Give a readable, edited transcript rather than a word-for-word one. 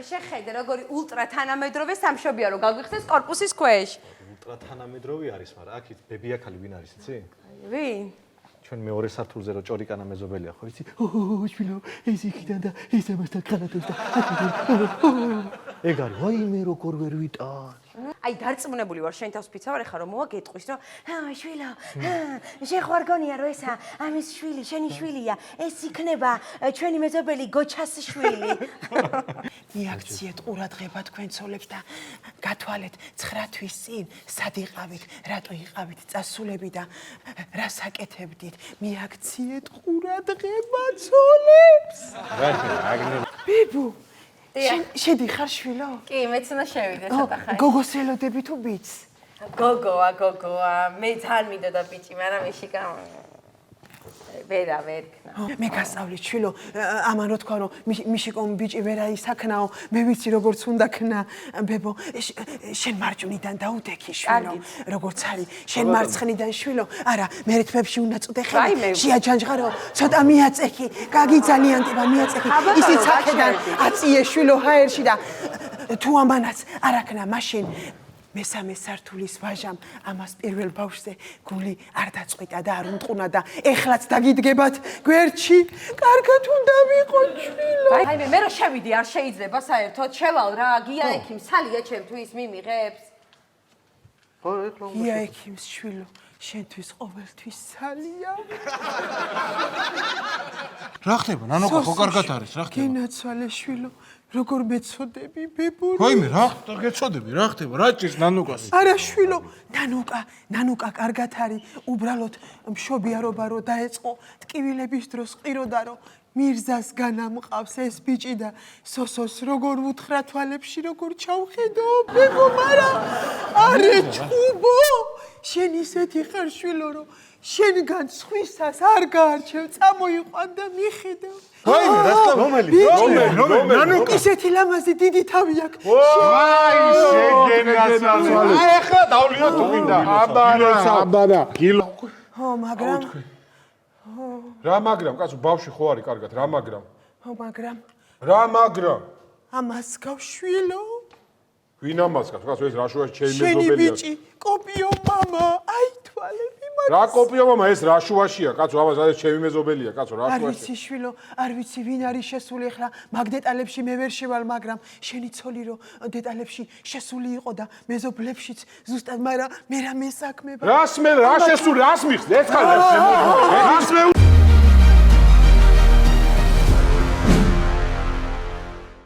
შეხედე როგორი ულტრა თანამედროვე სამშობია რომ გაგვიხსენს корпуსის ქვეშ. ულტრა თანამედროვე არის, მაგრამ აქ ბებიაქალი ვინ არის, იცი? ვინ? ჩვენ მეორე სართულზე რო ჭორიკანა მეზობელია, ხო იცი? შვილო, ეს იქიდან და ეს ამასთან ხალატოს და ეგ არის, ვაიმე როგორ ვერ ვიტან. აი დარწმუნებული ვარ შენ თავს ფიცავარ ახლა რომ მოვაგეტყვის რომ შვილო შენ ხარ გონია რომ ესა ამის შვილი შენი შვილია ეს იქნება ჩვენი მეზობელი გოჩას შვილი მიაქციეთ ყურადღება თქვენ ცოლებს და გათვალეთ 9 თვის წინ სად იყავით რატო იყავით წასულები და რას აკეთებდით მიაქციეთ ყურადღება ცოლებს ბიბუ შედიხარ შვილო? კი, მეც უნდა შევიდე ცოტა ხანი. გოგოს ელოდები თუ ბიჭს? გოგოა, მე ძალიან მინდოდა ბიჭი, მაგრამ ისიკა ვერ ქნა. მე გასწავლით შვილო, ამან რო თქვა რომ მიშიკომ ბიჭი ვერა ისაქნაო, მე ვიცი როგორც უნდა ქნა, ბებო, შენ მარჯვნიდან დაუდექი შვილო, როგორც არის, შენ მარცხნიდან შვილო, არა, მე თმებში უნდა წოდე ხელი, შეაჯანჯღარო, ცოტა მიაწექი, გაგიძალიანდება მიაწექი, ისიც აქედან აწიე შვილო ჰაერში და თუ ამანაც არ აქნა მაშინ მესამე სართულის ვაჟამ ამას პირველ ბავშვზე გული არ დაწყვიტა და არ უმტყუნა და ეხლაც დაგიდგებათ გვერდში კარგად უნდა ვიყო შვილო აი მე რო შევიდი არ შეიძლება საერთოდ შევალ რა გია ექიმს სალია ჩემთვის მიმიღებს ხო ეხლა გია ექიმს შვილო შენთვის ყოველთვის სალია რა ხდება ნანოკა ხო კარგად არის რა ხდება გენაცვალე შვილო როგორ მეწოდები ბებური ხოიმე რა გეწოდები რა ხდება რა ჭირს ნანოკას არა შვილო ნანუკა კარგად არის უბრალოდ მშობიარობა რო დაეწყო ტკივილების დროს ყიროდა რომ მირზას განამყავს ეს ბიჭი და სოსოს როგორ უთხრა თვალებში როგორ ჩავხედო ბებო მარა არე ჩუბო შენ ისეთი ხარ შვილო რომ შენგან სხვისას არ გაარჩევ წამოიყვან და მიხედავ ხოიმე რა რომელი ნანუკა ისეთი ლამაზი დიდი თავი აქვს აი შეგენაცვალე აი ახლა დავლიო თუ გინდა აბანა გილო ხო მაგრამ რა მაგრამ კაცო ბავში ხო არის კარგად რა მაგრამ ხო მაგრამ რა მაგრამ ამას გავშვილო ვინ ამას კაცო ეს რა შუაში ჩემი შენი მეზობელია ბიჭი კოპიო მამა აი თვალები რა კოპიო მამა ეს რა შუაშია კაცო ამას ეს ჩემი მეზობელია კაცო რა არ შუაში ვიცი შვილო არ ვიცი ვინ არის შესული ახლა მაგ დეტალებში მე ვერ შევალ მაგრამ შენი ცოლი რო დეტალებში შესული იყო და მეზობლებშიც ზუსტად მაგრამ მე რა მესაქმება რას მე რა შესული რას მიხს ეს ხარ რას მე